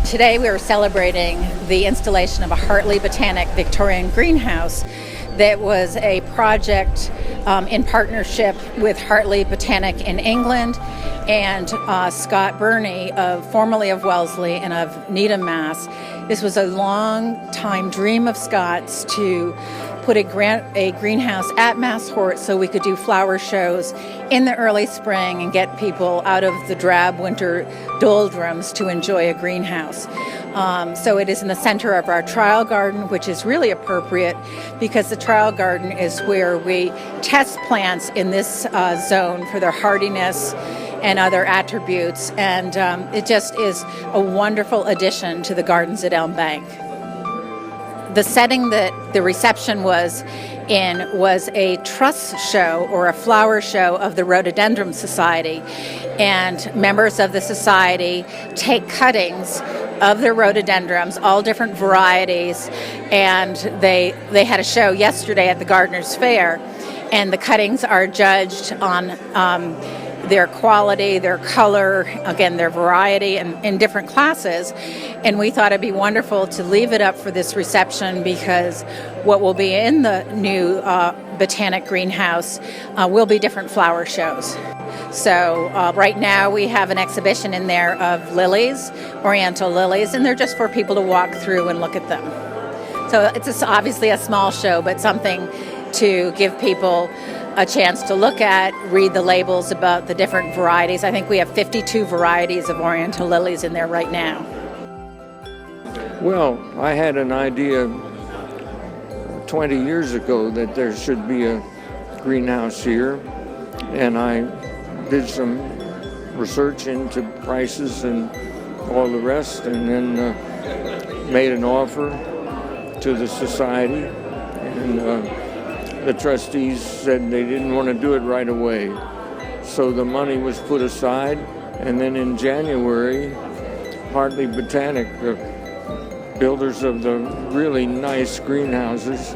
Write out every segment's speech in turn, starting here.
Today we are celebrating the installation of a Hartley Botanic Victorian greenhouse that was a project in partnership with Hartley Botanic in England and Scott Birney, formerly of Wellesley and of Needham, Mass. This was a long-time dream of Scott's to put a greenhouse at Mass Hort so we could do flower shows in the early spring and get people out of the drab winter doldrums to enjoy a greenhouse. So it is in the center of our trial garden, which is really appropriate because the trial garden is where we test plants in this zone for their hardiness and other attributes, and it just is a wonderful addition to the gardens at Elm Bank. The setting that the reception was in was a truss show or a flower show of the Rhododendron Society, and members of the society take cuttings of their rhododendrons, all different varieties, and they had a show yesterday at the Gardeners Fair, and the cuttings are judged on their quality, their color, again, their variety, and in different classes. And we thought it'd be wonderful to leave it up for this reception because what will be in the new botanic greenhouse will be different flower shows. So right now we have an exhibition in there of lilies, oriental lilies, and they're just for people to walk through and look at them. So it's obviously a small show, but something to give people a chance to look at, read the labels about the different varieties. I think we have 52 varieties of oriental lilies in there right now. Well, I had an idea 20 years ago that there should be a greenhouse here, and I did some research into prices and all the rest, and then made an offer to the society, and the trustees said they didn't want to do it right away. So the money was put aside, and then in January, Hartley Botanic, the builders of the really nice greenhouses,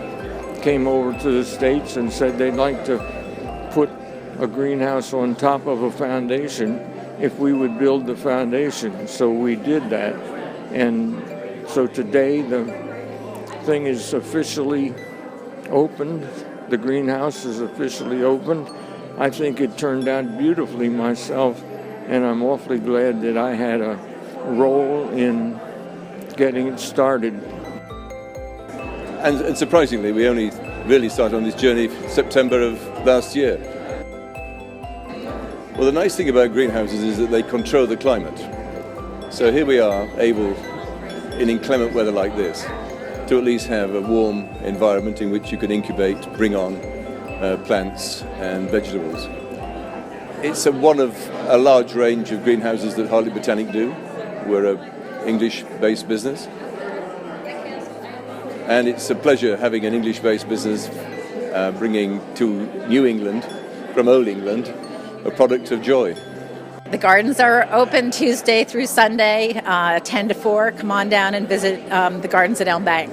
came over to the States and said they'd like to put a greenhouse on top of a foundation if we would build the foundation. So we did that. And so today the thing is officially opened. The greenhouse is officially opened. I think it turned out beautifully myself, and I'm awfully glad that I had a role in getting it started. And surprisingly, we only really started on this journey September of last year. Well, the nice thing about greenhouses is that they control the climate. So here we are, able, in inclement weather like this, to at least have a warm environment in which you can incubate, bring on plants and vegetables. It's one of a large range of greenhouses that Hartley Botanic do. We're an English-based business. And it's a pleasure having an English-based business bringing to New England, from Old England, a product of joy. The gardens are open Tuesday through Sunday, 10 to 4. Come on down and visit the gardens at Elm Bank.